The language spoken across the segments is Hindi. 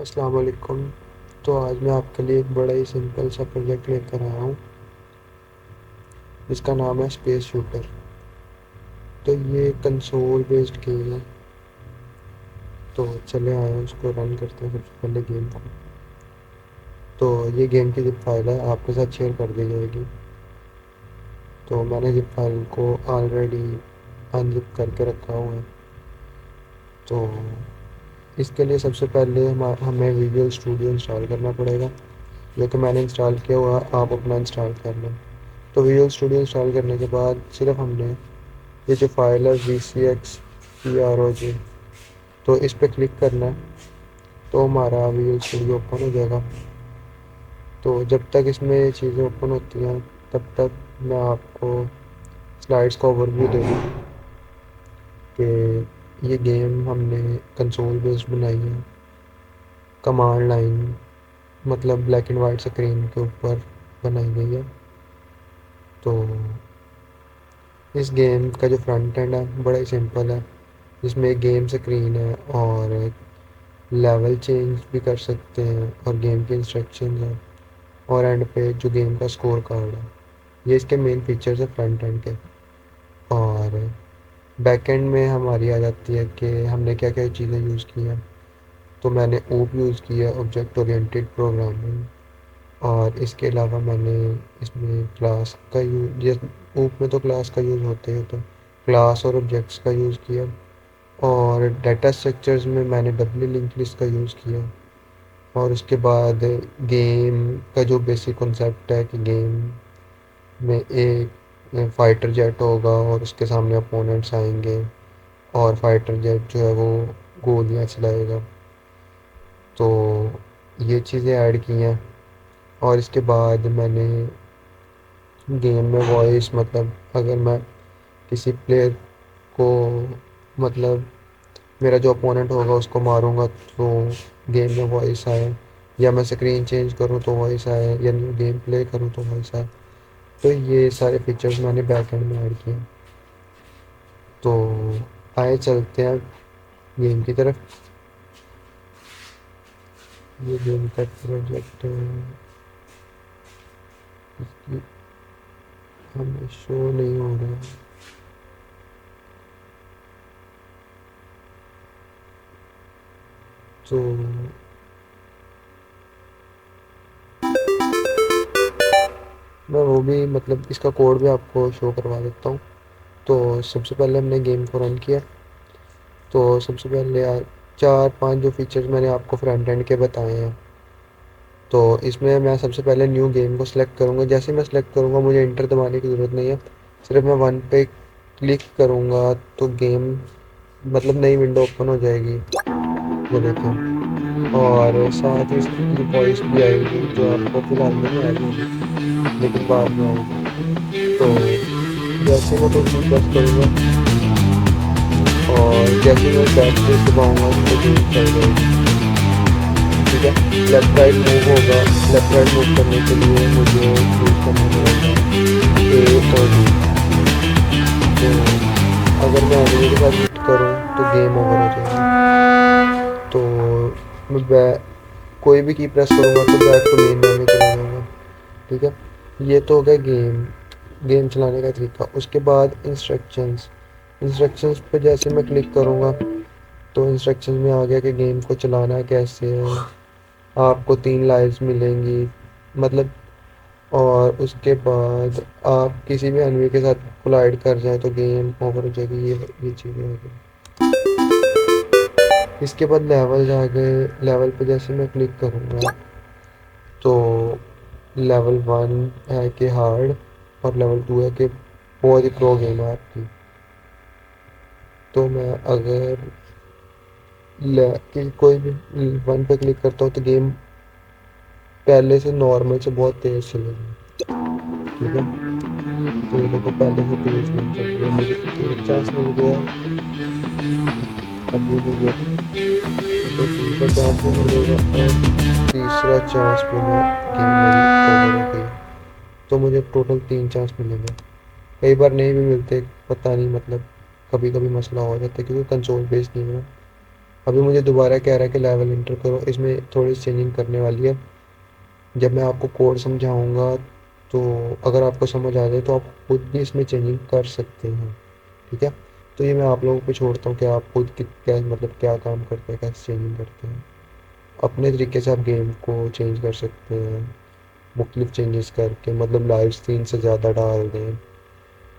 अस्सलाम वालेकुम। तो आज मैं आपके लिए एक बड़ा ही सिंपल सा प्रोजेक्ट लेकर आया हूँ जिसका नाम है स्पेस शूटर। तो ये कंसोल बेस्ड गेम है। तो चले आए हैं उसको रन करते हैं सबसे पहले गेम को। तो ये गेम की जिप फाइल है, आपके साथ शेयर कर दी जाएगी। तो मैंने जिप फाइल को ऑलरेडी अनजिप करके रखा हुआ है। तो इसके लिए सबसे पहले हमें विजुअल स्टूडियो इंस्टॉल करना पड़ेगा, जो कि मैंने इंस्टॉल किया हुआ है, आप अपना इंस्टॉल कर लें। तो विजुअल स्टूडियो इंस्टॉल करने के बाद सिर्फ हमने ये जो फाइल है VCX PROJ, तो इस पर क्लिक करना है। तो हमारा विजुअल स्टूडियो ओपन हो जाएगा। तो जब तक इसमें ये चीज़ें ओपन होती हैं तब तक मैं आपको स्लाइड्स का ओवरव्यू दे दूँ कि ये गेम हमने कंसोल बेस्ड बनाई है। कमांड लाइन मतलब ब्लैक एंड वाइट स्क्रीन के ऊपर बनाई गई है। तो इस गेम का जो फ्रंट एंड है बड़ा ही सिंपल है, जिसमें एक गेम स्क्रीन है और लेवल चेंज भी कर सकते हैं और गेम की इंस्ट्रक्शंस हैं, और एंड पे जो गेम का स्कोर कार्ड है। ये इसके मेन फीचर्स है फ्रंट एंड के। और बैक एंड में हमारी आ जाती है कि हमने क्या क्या चीज़ें यूज़ की हैं। तो मैंने OOP यूज़ किया, ऑब्जेक्ट ओरिएंटेड प्रोग्रामिंग। और इसके अलावा मैंने इसमें क्लास का यूज, जिस OOP में तो क्लास का यूज़ होते हैं, तो क्लास और ऑब्जेक्ट्स का यूज़ किया। और डाटा स्ट्रक्चर्स में मैंने डब्ल्यू लिंक लिस्ट का यूज़ किया। और उसके बाद गेम का जो बेसिक कॉन्सेप्ट है कि गेम में एक फाइटर जेट होगा और उसके सामने अपोनेंट्स आएंगे और फाइटर जेट जो है वो गोलियां चलाएगा। तो ये चीज़ें ऐड की हैं। और इसके बाद मैंने गेम में वॉइस, मतलब अगर मैं किसी प्लेयर को, मतलब मेरा जो अपोनेंट होगा उसको मारूंगा तो गेम में वॉइस आए, या मैं स्क्रीन चेंज करूँ तो वॉइस आए, या न्यू गेम प्ले करूँ तो वॉइस आए। तो ये सारे फीचर्स मैंने बैक एंड में ऐड किए हैं। तो आए चलते हैं गेम की तरफ। ये गेम का प्रोजेक्ट हमें शो नहीं हो रहा है। तो मैं वो भी, मतलब इसका कोड भी आपको शो करवा देता हूँ। तो सबसे पहले हमने गेम को रन किया। तो सबसे पहले चार पांच जो फीचर्स मैंने आपको फ्रंट एंड के बताए हैं, तो इसमें मैं सबसे पहले न्यू गेम को सिलेक्ट करूँगा। जैसे मैं सिलेक्ट करूँगा मुझे इंटर दबाने की ज़रूरत नहीं है, सिर्फ मैं वन पे क्लिक करूँगा तो गेम, मतलब नई विंडो ओपन हो जाएगी, ये देखें। और साथ ही इसकी वॉइस भी आएगी जो आपको फिलहाल में नहीं आ रही होगी, लेकिन बाद में आएगी। तो जैसे मैं कोई भी प्रेस करूँगा और जैसे मैं बैक स्पेस दबाऊँगा तो गेम चल जाएगी। ठीक है। लेफ्ट राइट मूव होगा। लेफ्ट राइट मूव करने के लिए मुझे यूज़ करना पड़ेगा A और D। तो अगर मैं एनिमी के साथ हिट करूँ तो गेम ओवर हो जाएगा। तो मैं कोई भी की प्रेस करूँगा तो बैक टू मेन मेन्यू चला जाऊँगा। ठीक है। ये तो हो गया गेम गेम चलाने का तरीका। उसके बाद इंस्ट्रक्शंस। इंस्ट्रक्शंस पे जैसे मैं क्लिक करूँगा तो इंस्ट्रक्शंस में आ गया कि गेम को चलाना कैसे है। आपको 3 लाइव्स मिलेंगी, मतलब। और उसके बाद आप किसी भी एनिमी के साथ कोलाइड कर जाए तो गेम ओवर हो जाएगी। ये चीज़ें हो गई। इसके बाद लेवल आ गए। लेवल पे जैसे मैं क्लिक करूँगा तो लेवल 1 है कि हार्ड, और लेवल 2 है कि बहुत ही प्रो गेम है आपकी। तो मैं अगर कि कोई भी 1 पे क्लिक करता हूँ तो गेम पहले से नॉर्मल से बहुत तेज़ चलेगी। ठीक है। तो ये देखो पहले से तेज़ नहीं चल रही है, मुझे एक चांस मिल गया, अब ये मुझे दूसरा चांस भी मिलेगा, और तीसरा चांस पे मैं गेम मेरी ओवर हो गई। तो मुझे टोटल 3 चांस मिलेंगे। कई बार नहीं भी मिलते, पता नहीं, मतलब कभी कभी मसला हो जाता है क्योंकि कंसोल बेस्ड गेम है। अभी मुझे दोबारा कह रहा है कि लेवल इंटर करो, इसमें थोड़ी चेंजिंग करने वाली है। जब मैं आपको कोड समझाऊंगा तो अगर आपको समझ आ जाए तो आप खुद भी इसमें चेंजिंग कर सकते हैं। ठीक है, तो ये मैं आप लोगों को छोड़ता हूँ कि आप खुद क्या मतलब क्या काम करते हैं, कैसे चेंजिंग करते हैं। अपने तरीके से आप गेम को चेंज कर सकते हैं, मुख्तलिफ चेंजेस करके, मतलब लाइव्स 3 से ज़्यादा डाल दें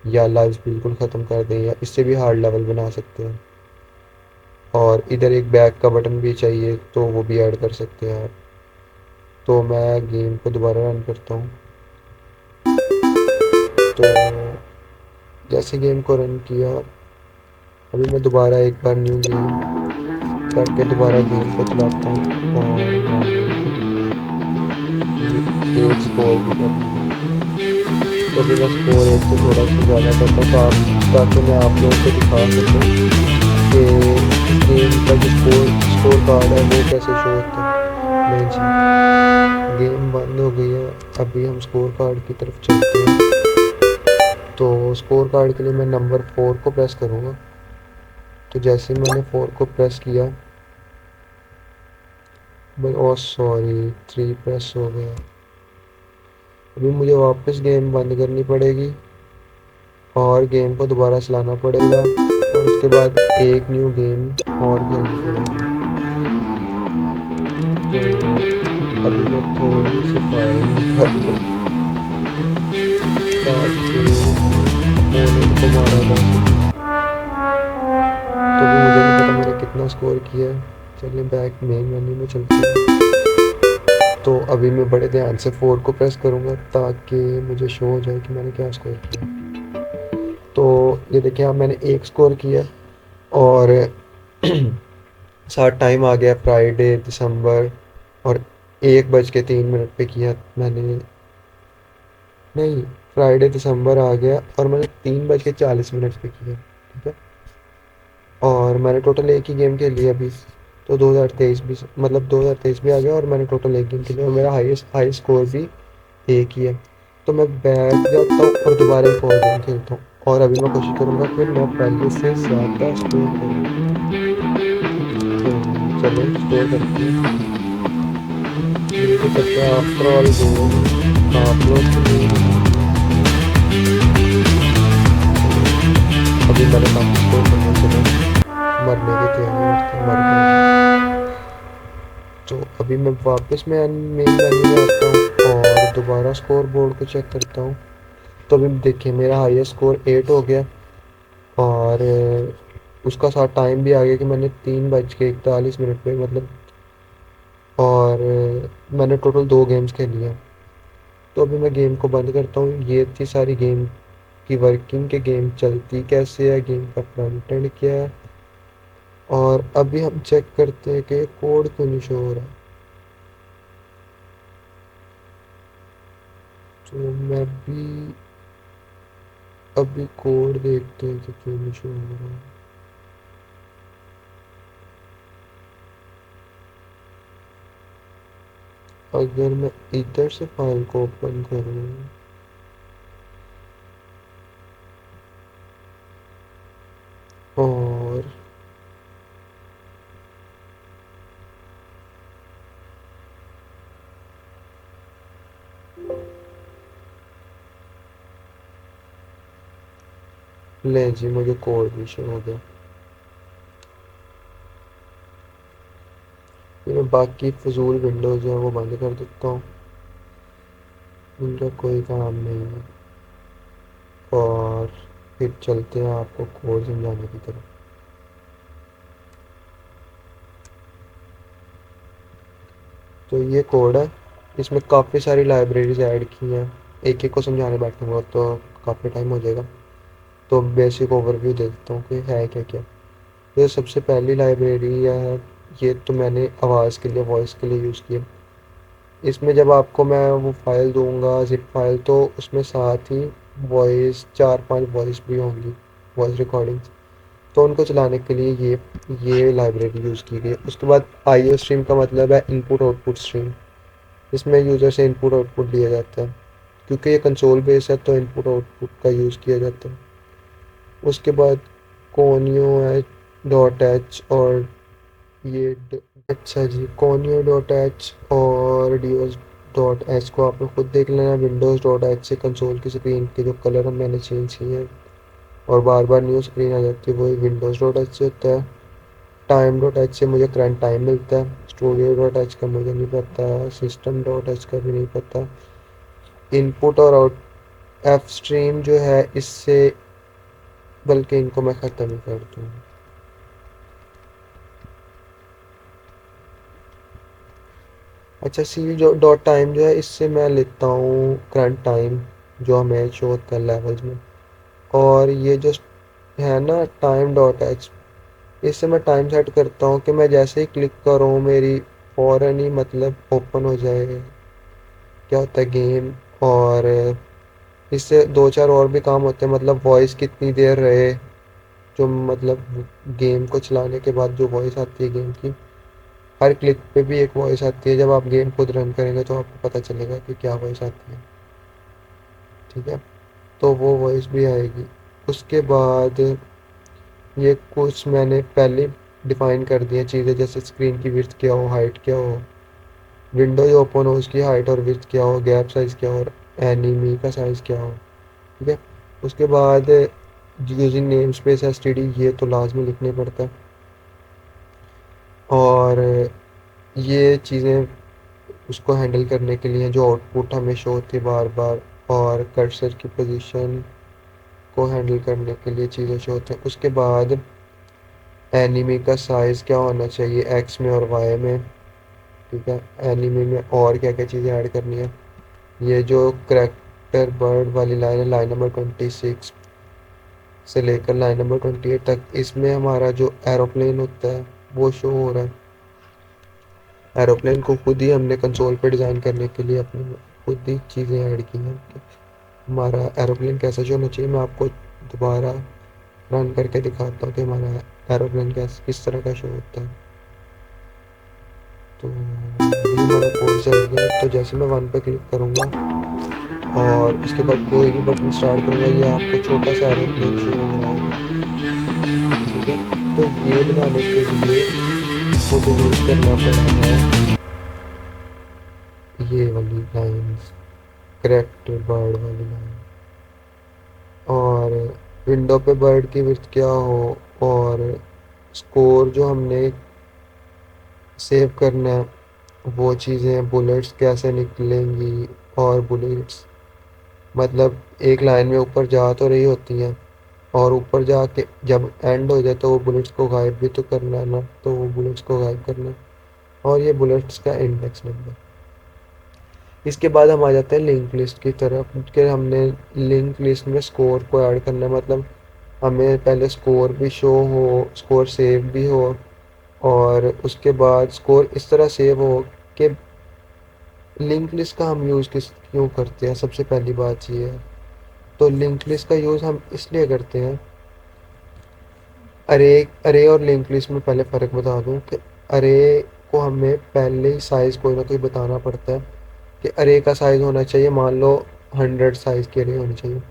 या लाइव्स बिल्कुल ख़त्म कर दें, या इससे भी हार्ड लेवल बना सकते हैं। और इधर एक बैक का बटन भी चाहिए तो वो भी ऐड कर सकते हैं आप। तो मैं गेम को दोबारा रन करता हूँ। तो जैसे गेम को रन किया, अभी मैं दोबारा एक बार न्यू गेम करके दोबारा गेम को चलाता हूँ और मैंने ये एक स्कोर भी कर लिया। तो अभी मैं स्कोर एक से थोड़ा सा ज़्यादा करता हूँ ताकि मैं आप लोगों को दिखा सकूँ कि इस गेम का जो स्कोर स्कोर कार्ड है वो कैसे शो होता है। नहीं जी, गेम बंद हो गई है। अभी हम स्कोर कार्ड की तरफ चलते हैं। तो स्कोर कार्ड के लिए मैं नंबर 4 को प्रेस करूँगा। तो जैसे ही मैंने 4 को प्रेस किया, भाई ओ सॉरी 3 प्रेस हो गया। अभी मुझे वापस गेम बंद करनी पड़ेगी और गेम को दोबारा चलाना पड़ेगा और उसके बाद एक न्यू गेम और खेलनी पड़ेगी। तो अभी मैं थोड़ी सी फायरिंग कर लूँ ताकि ओपोनेंट को मारा जा सके। तो अभी मुझे नहीं पता मैंने कितना स्कोर किया है। चलिए बैक मेन मेन्यू में चलते हैं। तो अभी मैं बड़े ध्यान से 4 को प्रेस करूँगा ताकि मुझे शो हो जाए कि मैंने क्या स्कोर किया। तो ये देखिए, अब मैंने एक स्कोर किया और साथ टाइम आ गया फ्राइडे दिसंबर, और 1:03 पे किया मैंने। नहीं, फ्राइडे दिसंबर आ गया और मैंने 3:40 पे किया। ठीक है, और मैंने टोटल एक ही गेम खेली है अभी। तो 2023 भी, मतलब 2023 भी आ गया और मैंने टोटल एक गेम खेली और मेरा हाई स्कोर भी एक ही है। तो मैं बैठ जाता हूँ और दोबारा एक और गेम खेलता हूँ और अभी मैं कोशिश करूँगा कि मैं पहले से ज़्यादा स्कोर करूँ। तो चलो स्कोर करते हैं। मुझे लगता है आफ्टर ऑल गेम आप लोग के लिए बना दिया। चलो, अभी मैंने काफ़ी स्कोर करना चला, मरने की तैयारी में था, मर गया। तो अभी मैं वापस मैं मेन मेन्यू में आता हूँ और दोबारा स्कोर बोर्ड को चेक करता हूँ। तो अभी देखिए मेरा हाईएस्ट स्कोर 8 हो गया और उसका साथ टाइम भी आ गया कि मैंने 3:41 पे, मतलब, और मैंने टोटल 2 गेम्स खेली हैं। तो अभी मैं गेम को बंद करता हूँ। ये थी सारी गेम की वर्किंग, के गेम चलती कैसे है, गेम का फ्रंट एंड क्या है। और अभी हम चेक करते हैं कि कोड क्यों नहीं शो हो रहा। तो मैं भी अभी कोड देखते हैं कि क्यों नहीं शो हो रहा। अगर मैं इधर से फाइल को ओपन करूँ और ले जी, मुझे कोड भी शो हो गया। फिर मैं बाकी फजूल विंडोज़ हैं वो बंद कर देता हूँ, उनका कोई काम नहीं है, और फिर चलते हैं आपको कोड समझाने की तरफ। तो ये कोड है, इसमें काफ़ी सारी लाइब्रेरीज ऐड की हैं। एक एक को समझाने बैठूंगा तो काफ़ी टाइम हो जाएगा। तो बेसिक ओवरव्यू दे देता हूँ कि है क्या क्या। ये सबसे पहली लाइब्रेरी है, ये तो मैंने आवाज़ के लिए, वॉइस के लिए यूज़ किया। इसमें जब आपको मैं वो फाइल दूंगा जिप फाइल, तो उसमें साथ ही वॉइस 4-5 वॉइस भी होंगी, वॉइस रिकॉर्डिंग्स। तो उनको चलाने के लिए ये लाइब्रेरी यूज़ की गई। उसके बाद आईओ स्ट्रीम का मतलब है इनपुट आउटपुट स्ट्रीम। इसमें यूज़र से इनपुट आउटपुट लिया जाता है, क्योंकि ये कंसोल बेस है तो इनपुट आउटपुट का यूज़ किया जाता है। उसके बाद कोनियो है, डॉट एच और ये अच्छा जी, कॉन्यो डॉट एच और डीओस डॉट एच को आप लोग खुद देख लेना। विंडोज़ डॉट एच से कंसोल की स्क्रीन के जो कलर हम मैंने चेंज किए हैं और बार बार न्यू स्क्रीन आ जाती है, वही विंडोज़ डॉट एच से होता है। टाइम डॉट एच से मुझे करंट टाइम मिलता है। स्टूडियो डॉट एच का मुझे नहीं पता, सिस्टम डॉट एच का भी नहीं पता। इनपुट और आउट एफ स्ट्रीम जो है इससे, बल्कि इनको मैं ख़त्म ही कर दूँ। अच्छा, सी जो डॉट टाइम जो है इससे मैं लेता हूँ करंट टाइम जो हमें शो होता है लेवल्स में। और ये जो है ना टाइम डॉट एच, इससे मैं टाइम सेट करता हूँ कि मैं जैसे ही क्लिक करूँ मेरी फ़ौरन ही मतलब ओपन हो जाए, क्या होता है, गेम। और इससे दो चार और भी काम होते हैं, मतलब वॉइस कितनी देर रहे, जो मतलब गेम को चलाने के बाद जो वॉइस आती है गेम की, हर क्लिक पे भी एक वॉइस आती है। जब आप गेम खुद रन करेंगे तो आपको पता चलेगा कि क्या वॉइस आती है। ठीक है, तो वो वॉइस भी आएगी। उसके बाद ये कुछ मैंने पहले डिफ़ाइन कर दिए चीज़ें, जैसे स्क्रीन की विड्थ क्या हो, हाइट क्या हो, विंडो जो ओपन हो उसकी हाइट और विड्थ क्या हो, गैप साइज़ क्या हो, और एनिमी का साइज़ क्या हो। ठीक है, उसके बाद using name space S T D, ये तो लाजमी लिखना पड़ता है। और ये चीज़ें उसको हैंडल करने के लिए जो आउटपुट हमें शो होती है बार बार, और कर्सर की पोजीशन को हैंडल करने के लिए चीज़ें शो होती हैं। उसके बाद एनिमी का साइज़ क्या होना चाहिए एक्स में और वाई में। ठीक है, एनिमी में और क्या क्या चीज़ें ऐड करनी है। ये जो करेक्टर बर्ड वाली लाइन है, लाइन नंबर 26 से लेकर लाइन नंबर 28 तक, इसमें हमारा जो एरोप्लेन होता है वो शो हो रहा है। एरोप्लेन को खुद ही हमने कंसोल पे डिज़ाइन करने के लिए अपनी खुद ही चीज़ें ऐड की हैं कि हमारा एरोप्लेन कैसा शो होना चाहिए। मैं आपको दोबारा रन करके दिखाता हूँ कि हमारा एरोप्लेन कैस किस तरह का शो होता है। तो अभी हमारा कोड चल गया, तो जैसे मैं वन पे क्लिक करूँगा और उसके बाद कोई भी बटन स्टार्ट करूँगा, ये आपको छोटा सा एरोप्लेन शो हो रहा होगा। ठीक है, तो ये बनाने के लिए मुझे यूज़ करना पड़ा है ये वाली लाइन्स, करेक्ट बर्ड वाली लाइन। और विंडो पे बर्ड की विड्थ क्या हो, और स्कोर जो हमने सेव करना है वो चीज़ें, बुलेट्स कैसे निकलेंगी, और बुलेट्स मतलब एक लाइन में ऊपर जा तो रही होती हैं, और ऊपर जाके जब एंड हो जाए तो वो बुलेट्स को गायब भी तो करना है ना, तो वो बुलेट्स को गायब करना है। और ये बुलेट्स का इंडेक्स नंबर। इसके बाद हम आ जाते हैं लिंक लिस्ट की तरफ कि हमने लिंक लिस्ट में स्कोर को ऐड करना है। मतलब हमें पहले स्कोर भी शो हो, स्कोर सेव भी हो, और उसके बाद स्कोर इस तरह सेव हो कि लिंक लिस्ट का हम यूज़ किस क्यों करते हैं। सबसे पहली बात ये है, तो लिंक लिस्ट का यूज़ हम इसलिए करते हैं, अरे अरे और लिंक लिस्ट में पहले फ़र्क बता दूं कि अरे को हमें पहले ही साइज़ कोई ना कोई बताना पड़ता है कि अरे का साइज़ होना चाहिए, मान लो 100 साइज़ की अरे होनी चाहिए।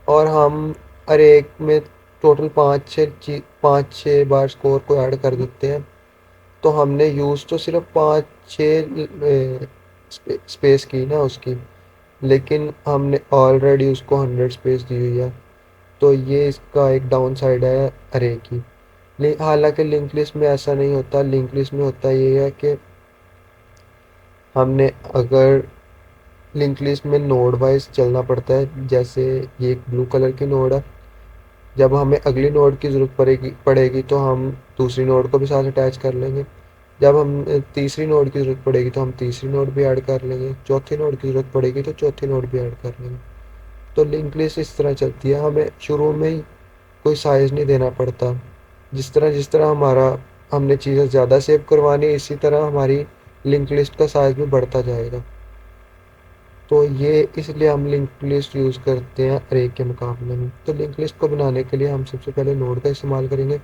और हम अरे में टोटल पाँच छः बार स्कोर को ऐड कर देते हैं। तो हमने यूज़ तो सिर्फ पाँच छः स्पेस की ना उसकी, लेकिन हमने ऑलरेडी उसको 100 स्पेस दी हुई है। तो ये इसका एक डाउन साइड है अरे की। हालांकि लिंक लिस्ट में ऐसा नहीं होता। लिंक लिस्ट में होता ये है कि हमने अगर लिंक लिस्ट में नोड वाइज चलना पड़ता है, जैसे ये एक ब्लू कलर की नोड है, जब हमें अगली नोड की ज़रूरत पड़ेगी तो हम दूसरी नोड को भी साथ अटैच कर लेंगे। जब हम तीसरी नोड की ज़रूरत पड़ेगी तो हम तीसरी नोड भी ऐड कर लेंगे, चौथी नोड की ज़रूरत पड़ेगी तो चौथी नोड भी ऐड कर लेंगे। तो लिंक लिस्ट इस तरह चलती है, हमें शुरू में ही कोई साइज़ नहीं देना पड़ता। जिस तरह हमारा हमने चीज़ें ज़्यादा सेव करवानी है, इसी तरह हमारी लिंक लिस्ट का साइज़ भी बढ़ता जाएगा। तो ये इसलिए हम लिंक लिस्ट यूज़ करते हैं अरे के मुकाबले में। तो लिंक लिस्ट को बनाने के लिए हम सबसे पहले नोड का इस्तेमाल करेंगे,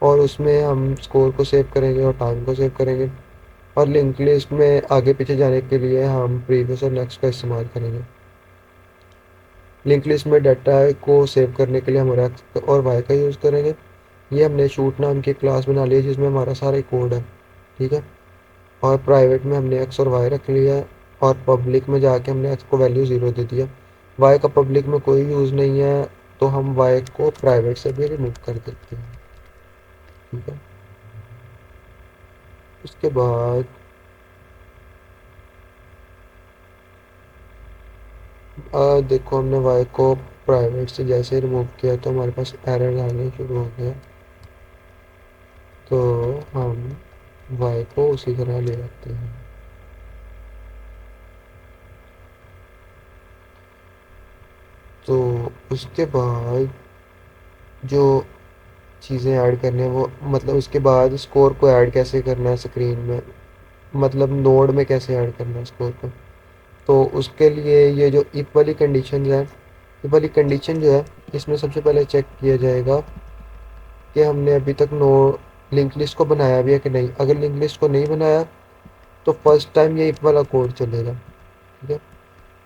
और उसमें हम स्कोर को सेव करेंगे और टाइम को सेव करेंगे। और लिंक लिस्ट में आगे पीछे जाने के लिए हम प्रीवियस और नेक्स्ट का इस्तेमाल करेंगे। लिंक लिस्ट में डाटा को सेव करने के लिए हम एक्स और वाई का यूज़ करेंगे, ये हमने शूट नाम की क्लास बना ली है जिसमें हमारा सारा कोड है, ठीक है। और प्राइवेट में हमने एक्स और वाई रख लिया है, और पब्लिक में जाके हमने एक्स को वैल्यू ज़ीरो दे दिया। वाई का पब्लिक में कोई यूज़ नहीं है, तो हम वाई को प्राइवेट से भी रिमूव कर देते हैं, ठीक है। उसके बाद देखो, हमने वाई को प्राइवेट से जैसे रिमूव किया तो हमारे पास एरर आने शुरू हो गया, तो हम वाई को उसी तरह ले आते हैं। तो उसके बाद जो चीज़ें ऐड करनी है वो, मतलब उसके बाद स्कोर को ऐड कैसे करना है स्क्रीन में, मतलब नोड में कैसे ऐड करना है स्कोर को। तो उसके लिए ये जो इफ वाली कंडीशन है, इफ वाली कंडीशन जो है, इसमें सबसे पहले चेक किया जाएगा कि हमने अभी तक नो लिंक लिस्ट को बनाया भी है कि नहीं। अगर लिंक लिस्ट को नहीं बनाया तो फर्स्ट टाइम ये इफ वाला कोड चलेगा, ठीक है।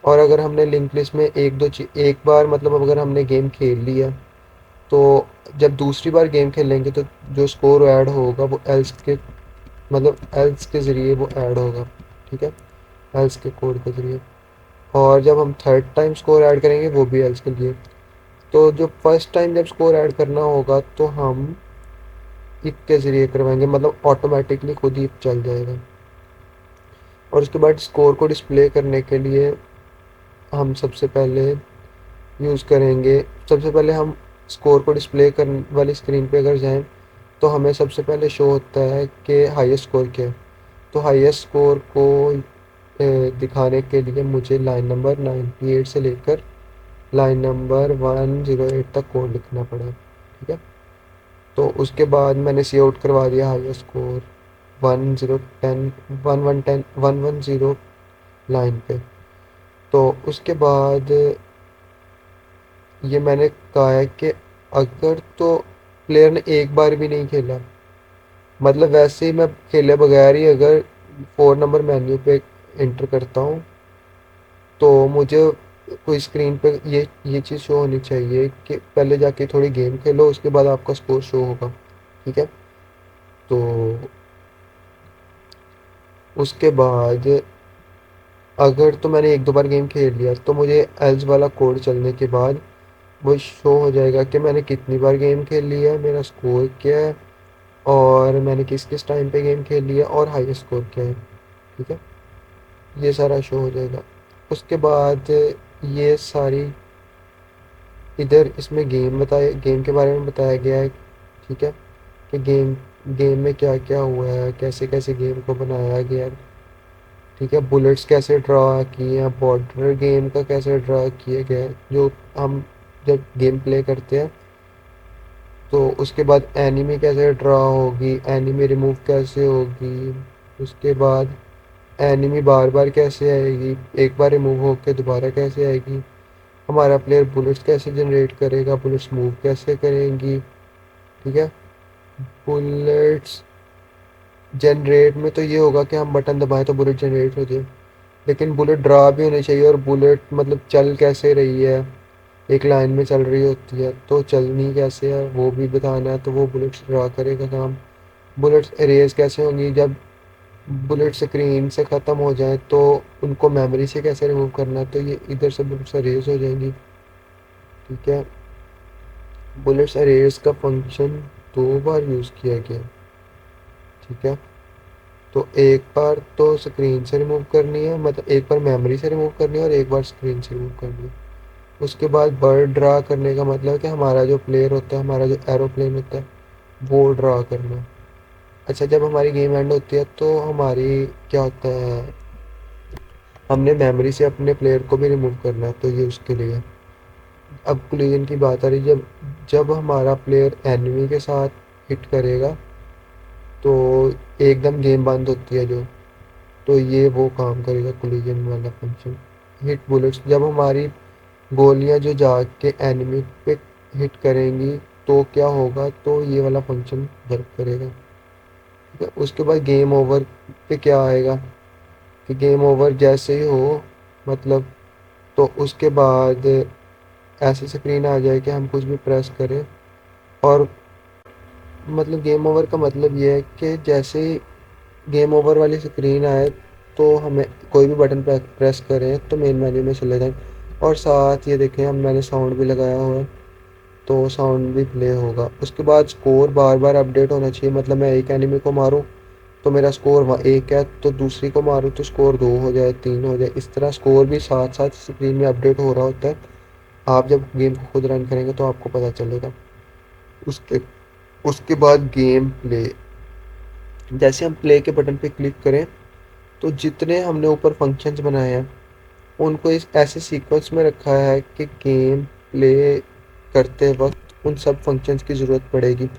और अगर हमने लिंक लिस्ट में एक बार, मतलब अगर हमने गेम खेल लिया, तो जब दूसरी बार गेम खेलेंगे तो जो स्कोर ऐड होगा वो एल्स के, मतलब एल्स के ज़रिए वो ऐड होगा, ठीक है, एल्स के कोड के ज़रिए। और जब हम थर्ड टाइम स्कोर ऐड करेंगे वो भी एल्स के लिए। तो जो फर्स्ट टाइम जब स्कोर ऐड करना होगा तो हम इफ के ज़रिए करवाएंगे, मतलब ऑटोमेटिकली खुद ही इफ चल जाएगा। और उसके बाद स्कोर को डिस्प्ले करने के लिए हम सबसे पहले यूज़ करेंगे, सबसे पहले हम स्कोर को डिस्प्ले करने वाली स्क्रीन पे अगर जाएं तो हमें सबसे पहले शो होता है कि हाईएस्ट स्कोर क्या है। तो हाईएस्ट स्कोर को दिखाने के लिए मुझे लाइन नंबर 98 से लेकर लाइन नंबर 108 तक कोड लिखना पड़ा, ठीक है। तो उसके बाद मैंने सी आउट करवा दिया हाईएस्ट स्कोर 1010 1110 110 लाइन पे। तो उसके बाद ये मैंने कहा है कि अगर तो प्लेयर ने एक बार भी नहीं खेला, मतलब वैसे ही मैं खेले बगैर ही अगर 4 नंबर मेन्यू पे इंटर करता हूँ, तो मुझे कोई स्क्रीन पे ये चीज़ शो होनी चाहिए कि पहले जाके थोड़ी गेम खेलो, उसके बाद आपका स्कोर शो होगा, ठीक है। तो उसके बाद अगर तो मैंने एक दो बार गेम खेल लिया तो मुझे एल्स वाला कोड चलने के बाद वो शो हो जाएगा कि मैंने कितनी बार गेम खेल लिया है, मेरा स्कोर क्या है, और मैंने किस किस टाइम पे गेम खेल लिया, और हाईएस्ट स्कोर क्या है, ठीक है। ये सारा शो हो जाएगा। उसके बाद ये सारी इधर इसमें गेम के बारे में बताया गया है, ठीक है, कि गेम गेम में क्या क्या हुआ है, कैसे कैसे गेम को बनाया गया है, ठीक है। बुलेट्स कैसे ड्रा किए हैं, बॉर्डर गेम का कैसे ड्रा किए गए हैं, जो हम जब गेम प्ले करते हैं तो उसके बाद एनिमी कैसे ड्रा होगी, एनिमी रिमूव कैसे होगी, उसके बाद एनिमी बार बार कैसे आएगी, एक बार रिमूव होकर दोबारा कैसे आएगी, हमारा प्लेयर बुलेट्स कैसे जनरेट करेगा, बुलेट्स मूव कैसे करेंगी, ठीक है। बुलेट्स जनरेट में तो ये होगा कि हम बटन दबाएं तो बुलेट जनरेट हो जाए, लेकिन बुलेट ड्रा भी होनी चाहिए, और बुलेट मतलब चल कैसे रही है, एक लाइन में चल रही होती है तो चलनी कैसे है वो भी बताना है, तो वो बुलेट्स ड्रा करेगा काम। बुलेट्स इरेज कैसे होंगी, जब बुलेट स्क्रीन से ख़त्म हो जाए तो उनको मेमोरी से कैसे रिमूव करना है, तो ये इधर से बुलेट्स इरेज हो जाएंगी, ठीक है। बुलेट्स इरेज का फंक्शन 2 बार यूज़ किया गया, ठीक है। तो एक बार तो स्क्रीन से रिमूव करनी है, मतलब एक बार मेमोरी से रिमूव करनी है और एक बार स्क्रीन से रिमूव करनी है। उसके बाद बर्ड ड्रा करने का मतलब है कि हमारा जो प्लेयर होता है, हमारा जो एरोप्लेन होता है वो ड्रा करना। अच्छा, जब हमारी गेम एंड होती है तो हमारी क्या होता है, हमने मेमोरी से अपने प्लेयर को भी रिमूव करना है, तो ये उसके लिए। अब कोलिजन की बात आ रही, जब जब हमारा प्लेयर एनिमी के साथ हिट करेगा तो एकदम गेम बंद होती है जो, तो ये वो काम करेगा कोलिजन वाला फंक्शन। हिट बुलेट्स, जब हमारी गोलियां जो जाके एनिमी पे हिट करेंगी तो क्या होगा, तो ये वाला फंक्शन वर्क करेगा, ठीक है। उसके बाद गेम ओवर पे क्या आएगा, कि गेम ओवर जैसे ही हो, मतलब, तो उसके बाद ऐसी स्क्रीन आ जाए कि हम कुछ भी प्रेस करें और मतलब गेम ओवर का मतलब ये है कि जैसे ही गेम ओवर वाली स्क्रीन आए तो हमें कोई भी बटन प्रेस करें तो मेन मेन्यू में चले जाएं। और साथ ये देखें, हम मैंने साउंड भी लगाया हुआ है तो साउंड भी प्ले होगा। उसके बाद स्कोर बार बार अपडेट होना चाहिए, मतलब मैं एक एनिमी को मारूं तो मेरा स्कोर एक है, तो दूसरी को मारूं तो स्कोर दो हो जाए, तीन हो जाए। इस तरह स्कोर भी साथ साथ स्क्रीन में अपडेट हो रहा होता है। आप जब गेम को खुद रन करेंगे तो आपको पता चलेगा। उसके उसके बाद गेम प्ले। जैसे हम प्ले के बटन पे क्लिक करें तो जितने हमने ऊपर फंक्शंस बनाए हैं उनको इस ऐसे सीक्वेंस में रखा है कि गेम प्ले करते वक्त उन सब फंक्शंस की ज़रूरत पड़ेगी।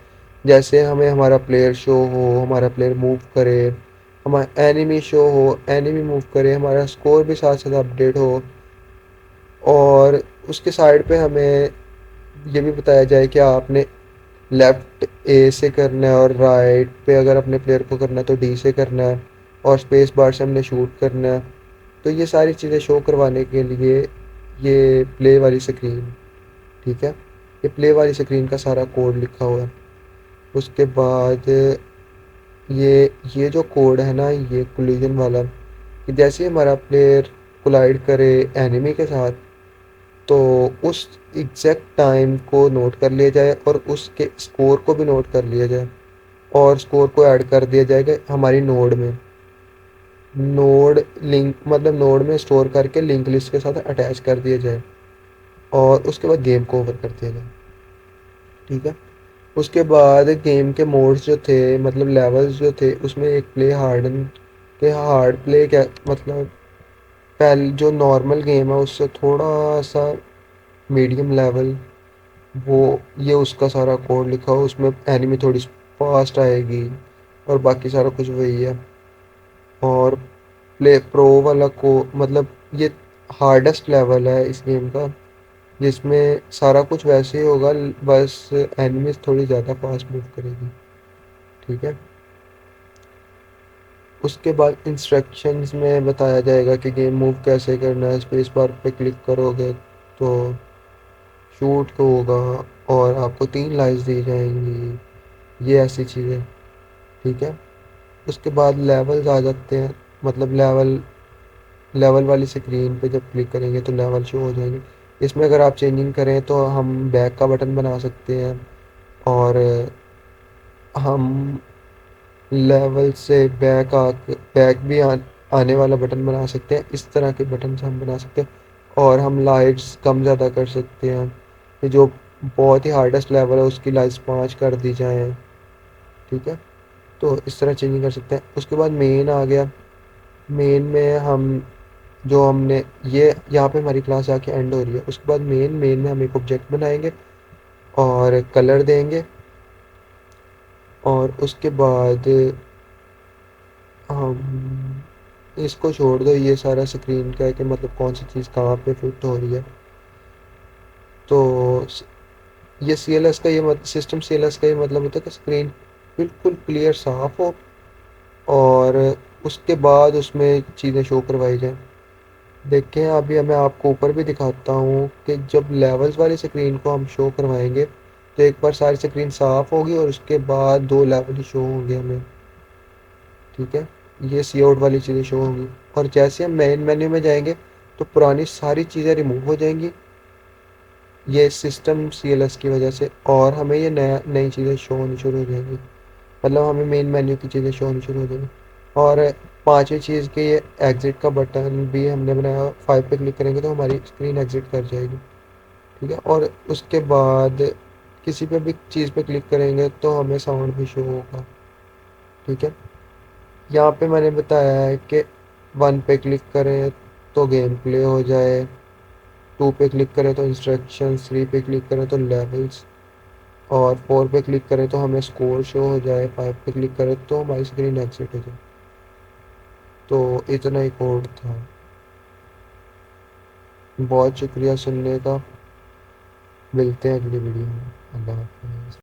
जैसे हमें हमारा प्लेयर शो हो, हमारा प्लेयर मूव करे, हमारा एनिमी शो हो, एनिमी मूव करे, हमारा स्कोर भी साथ साथ अपडेट हो, और उसके साइड पे हमें ये भी बताया जाए कि आपने लेफ्ट ए से करना है और राइट पे अगर अपने प्लेयर को करना है तो डी से करना है, और स्पेस बार से हमने शूट करना है। तो ये सारी चीज़ें शो करवाने के लिए ये प्ले वाली स्क्रीन, ठीक है, ये प्ले वाली स्क्रीन का सारा कोड लिखा हुआ है। उसके बाद ये जो कोड है ना, ये कोलिजन वाला, कि जैसे ही हमारा प्लेयर कोलाइड करे एनिमी के साथ तो उस एग्जैक्ट टाइम को नोट कर लिया जाए और उसके स्कोर को भी नोट कर लिया जाए, और स्कोर को ऐड कर दिया जाएगा हमारी नोड में। नोड लिंक मतलब नोड में स्टोर करके लिंक लिस्ट के साथ अटैच कर दिया जाए, और उसके बाद गेम को ओवर कर दिया जाए। ठीक है। उसके बाद गेम के मोड्स जो थे, मतलब लेवल्स जो थे, उसमें एक प्ले हार्डन के हार्ड प्ले क्या मतलब, पहले जो नॉर्मल गेम है उससे थोड़ा सा मीडियम लेवल, वो ये उसका सारा कोड लिखा हो। उसमें एनिमी थोड़ी फास्ट आएगी और बाकी सारा कुछ वही है। और प्ले प्रो वाला को मतलब ये हार्डेस्ट लेवल है इस गेम का, जिसमें सारा कुछ वैसे ही होगा, बस एनिमीज थोड़ी ज़्यादा फास्ट मूव करेगी। ठीक है। उसके बाद इंस्ट्रक्शंस में बताया जाएगा कि गेम मूव कैसे करना है। स्पेस बार पे क्लिक करोगे तो शूट होगा, और आपको 3 लाइन्स दी जाएंगी, ये ऐसी चीज़ें। ठीक है। उसके बाद लेवल्स आ जाते हैं, मतलब लेवल लेवल वाली स्क्रीन पे जब क्लिक करेंगे तो लेवल शो हो जाएंगे। इसमें अगर आप चेंजिंग करें तो हम बैक का बटन बना सकते हैं, और हम लेवल से बैक भी आने वाला बटन बना सकते हैं। इस तरह के बटन हम बना सकते हैं, और हम लाइट्स कम ज़्यादा कर सकते हैं कि जो बहुत ही हार्डेस्ट लेवल है उसकी लाइट्स 5 कर दी जाएँ। ठीक है। तो इस तरह चेंजिंग कर सकते हैं। उसके बाद मेन आ गया। मेन में हम जो हमने ये यहाँ पे हमारी क्लास आके एंड हो रही है। उसके बाद मेन में हम एक ऑब्जेक्ट बनाएंगे और कलर देंगे, और उसके बाद हम इसको छोड़ दो, ये सारा स्क्रीन का है कि मतलब कौन सी चीज़ कहाँ पे फिट हो रही है। तो ये सी एल एस का ये सिस्टम सी एल एस का ये मतलब होता है कि स्क्रीन बिल्कुल क्लियर साफ हो, और उसके बाद उसमें चीज़ें शो करवाई जाएँ। देखें अभी मैं आपको ऊपर भी दिखाता हूँ कि जब लेवल्स वाली स्क्रीन को हम शो करवाएंगे तो एक बार सारी स्क्रीन साफ़ होगी और उसके बाद 2 लेवल ही शो होंगे हमें। ठीक है। ये सी आउट वाली चीज़ें शो होंगी, और जैसे हम मेन मेन्यू में जाएंगे तो पुरानी सारी चीज़ें रिमूव हो जाएंगी, ये सिस्टम सी एल एस की वजह से, और हमें ये नया नई चीज़ें शो होनी शुरू हो जाएंगी। मतलब हमें मेन मेन्यू की चीज़ें शो होनी शुरू हो जाएंगी। और पांचवी चीज़ के ये एग्ज़िट का बटन भी हमने बनाया, 5 पे क्लिक करेंगे तो हमारी स्क्रीन एग्ज़िट कर जाएगी। ठीक है। और उसके बाद किसी पे भी चीज़ पे क्लिक करेंगे तो हमें साउंड भी शो होगा। ठीक है। यहाँ पे मैंने बताया है कि 1 पे क्लिक करें तो गेम प्ले हो जाए, 2 पे क्लिक करें तो इंस्ट्रक्शंस, 3 पे क्लिक करें तो लेवल्स, और 4 पे क्लिक करें तो हमें स्कोर शो हो जाए, 5 पे क्लिक करें तो हमारी स्क्रीन एग्जिट हो जाए। तो इतना ही कोड था। बहुत शुक्रिया सुनने का। मिलते हैं अगली वीडियो में। अल्लाह हाफ़िज़।